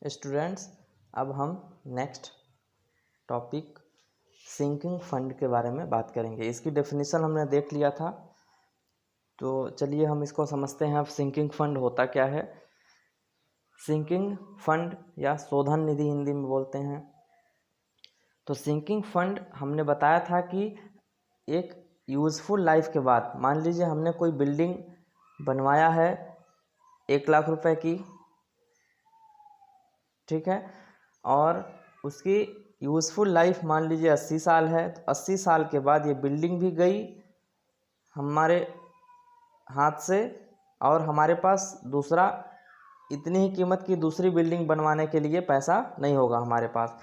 Students, अब हम next topic sinking fund के बारे में बात करेंगे। इसकी डेफिनेशन हमने देख लिया था, तो चलिए हम इसको समझते हैं। अब सिंकिंग फंड होता क्या है। सिंकिंग फंड या शोधन निधि हिंदी में बोलते हैं। तो सिंकिंग फंड हमने बताया था कि एक यूज़फुल लाइफ के बाद, मान लीजिए हमने कोई बिल्डिंग बनवाया है 1,00,000 रुपए की, ठीक है, और उसकी यूज़फुल लाइफ मान लीजिए 80 साल है। तो 80 साल के बाद ये बिल्डिंग भी गई हमारे हाथ से, और हमारे पास दूसरा इतनी ही कीमत की दूसरी बिल्डिंग बनवाने के लिए पैसा नहीं होगा हमारे पास।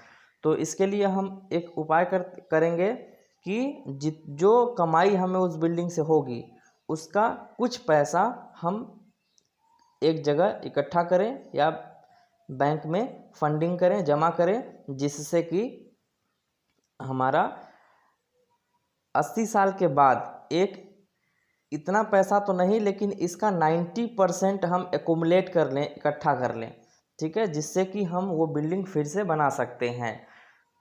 तो इसके लिए हम एक उपाय करेंगे कि जो कमाई हमें उस बिल्डिंग से होगी उसका कुछ पैसा हम एक जगह इकट्ठा करें या बैंक में फंडिंग करें, जमा करें, जिससे कि हमारा 80 साल के बाद एक इतना पैसा तो नहीं, लेकिन इसका 90% हम एक्युमुलेट कर लें, इकट्ठा कर लें, ठीक है, जिससे कि हम वो बिल्डिंग फिर से बना सकते हैं।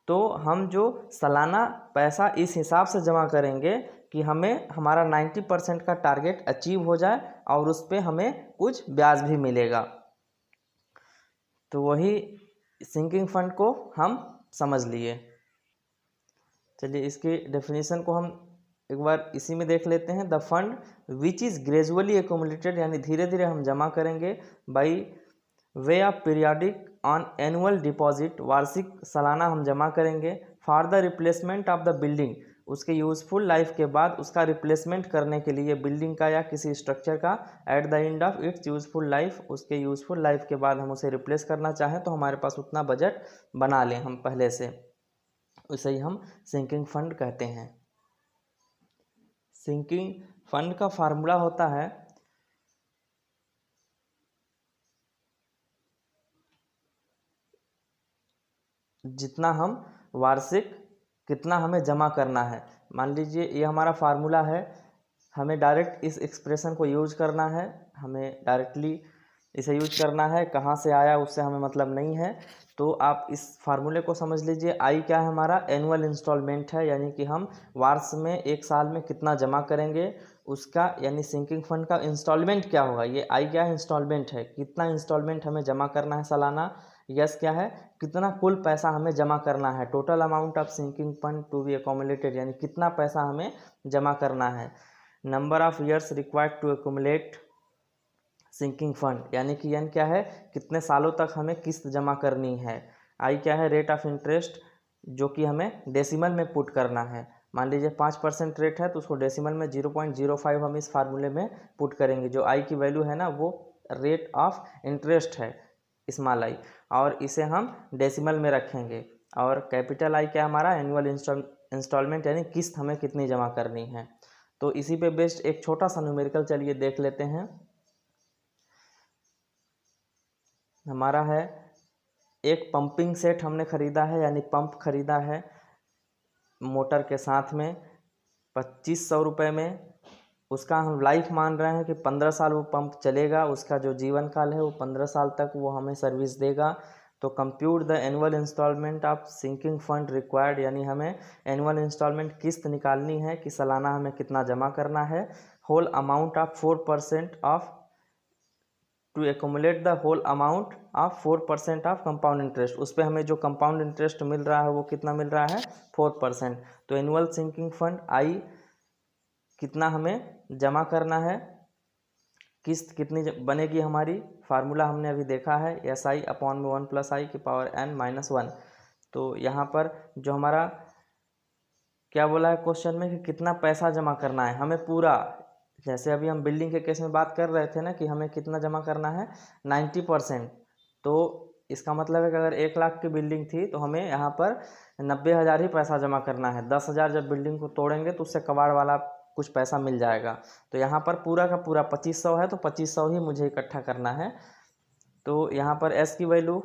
तो हम जो सालाना पैसा इस हिसाब से जमा करेंगे कि हमें हमारा 90% का टारगेट अचीव हो जाए और उस पर हमें कुछ ब्याज भी मिलेगा। तो वही सिंकिंग फंड को हम समझ लिए। चलिए इसकी डेफिनेशन को हम एक बार इसी में देख लेते हैं। The fund which is gradually accumulated, यानी धीरे धीरे हम जमा करेंगे, by way of periodic on annual deposit, वार्षिक सालाना हम जमा करेंगे, for the replacement of the building, उसके यूज़फुल लाइफ के बाद उसका रिप्लेसमेंट करने के लिए, बिल्डिंग का या किसी स्ट्रक्चर का, at the end of its useful life, उसके यूज़फुल लाइफ के बाद हम उसे रिप्लेस करना चाहें तो हमारे पास उतना बजट बना लें हम पहले से, उसे ही हम सिंकिंग फंड कहते हैं। सिंकिंग फंड का फार्मूला होता है जितना हम वार्षिक कितना हमें जमा करना है। मान लीजिए ये हमारा फार्मूला है, हमें डायरेक्ट इस एक्सप्रेशन को यूज करना है, हमें डायरेक्टली इसे यूज करना है, कहाँ से आया उससे हमें मतलब नहीं है। तो आप इस फार्मूले को समझ लीजिए। आई क्या है हमारा, एनुअल इंस्टॉलमेंट है, यानी कि हम वार्ष में एक साल में कितना जमा करेंगे उसका, यानी सिंकिंग फंड का इंस्टॉलमेंट क्या होगा। ये आई क्या है, इंस्टॉलमेंट है, कितना इंस्टॉलमेंट हमें जमा करना है सालाना। यस क्या है, कितना कुल पैसा हमें जमा करना है, total amount of sinking fund to be accumulated, यानी कितना पैसा हमें जमा करना है। Number of years required to accumulate sinking fund, यानी कि एन क्या है, कितने सालों तक हमें किस्त जमा करनी है। आई क्या है, रेट ऑफ इंटरेस्ट, जो कि हमें डेसिमल में पुट करना है। मान लीजिए 5% रेट है तो उसको डेसिमल में 0.05 हम इस फार्मूले में पुट करेंगे। जो आई की वैल्यू है ना, वो रेट ऑफ इंटरेस्ट है, स्मॉल आई, और इसे हम डेसिमल में रखेंगे। और कैपिटल आई क्या हमारा, एनुअल इंस्टॉलमेंट, यानी किस्त हमें कितनी जमा करनी है। तो इसी पे बेस्ड एक छोटा सा न्यूमेरिकल चलिए देख लेते हैं। हमारा है एक पंपिंग सेट हमने खरीदा है, यानी पंप खरीदा है मोटर के साथ में 2500 रुपये में। उसका हम लाइफ मान रहे हैं कि 15 साल वो पंप चलेगा, उसका जो जीवन काल है वो 15 साल तक वो हमें सर्विस देगा। तो compute the annual installment of sinking fund required, यानी हमें एनुअल इंस्टॉलमेंट किस्त निकालनी है कि सालाना हमें कितना जमा करना है। Whole amount of 4% of to accumulate the whole amount of 4% of compound interest, उस पर हमें जो कंपाउंड इंटरेस्ट मिल रहा है वो कितना मिल रहा है, 4%। तो एनुअल सिंकिंग फंड आई कितना हमें जमा करना है, किस्त कितनी बनेगी हमारी, फार्मूला हमने अभी देखा है, एस आई अपॉन में 1 + i की पावर n-1। तो यहाँ पर जो हमारा क्या बोला है क्वेश्चन में कि कितना पैसा जमा करना है हमें पूरा, जैसे अभी हम बिल्डिंग के केस में बात कर रहे थे ना कि हमें कितना जमा करना है, 90%। तो इसका मतलब है कि अगर 1,00,000 की बिल्डिंग थी तो हमें यहाँ पर 90,000 ही पैसा जमा करना है। 10,000 जब बिल्डिंग को तोड़ेंगे तो उससे कबाड़ वाला कुछ पैसा मिल जाएगा। तो यहाँ पर पूरा का पूरा 2500 है, तो 2500 ही मुझे इकट्ठा करना है। तो यहाँ पर एस की वैल्यू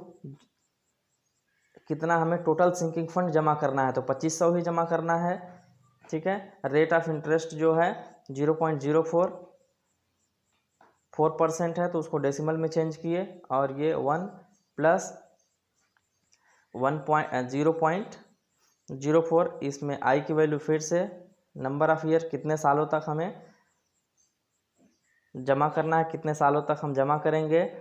कितना हमें टोटल सिंकिंग फंड जमा करना है, तो 2500 ही जमा करना है, ठीक है। रेट ऑफ इंटरेस्ट जो है 0.04, 4% है तो उसको डेसिमल में चेंज किए, और ये 1 + 0.04। इसमें आई की वैल्यू फिर से नंबर ऑफ़ ईयर, कितने सालों तक हमें जमा करना है, कितने सालों तक हम जमा करेंगे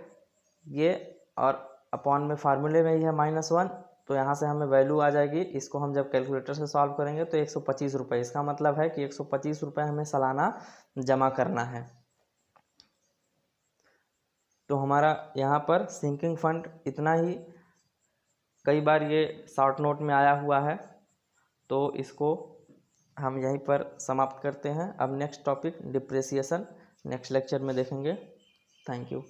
ये, और अपॉन में फार्मूले में ही है -1, तो यहाँ से हमें वैल्यू आ जाएगी। इसको हम जब कैलकुलेटर से सॉल्व करेंगे तो 125 रुपये। इसका मतलब है कि 125 रुपये हमें सालाना जमा करना है। तो हमारा यहाँ पर सिंकिंग फंड इतना ही। कई बार ये शॉर्ट नोट में आया हुआ है, तो इसको हम यहीं पर समाप्त करते हैं। अब next topic depreciation next lecture में देखेंगे। Thank you.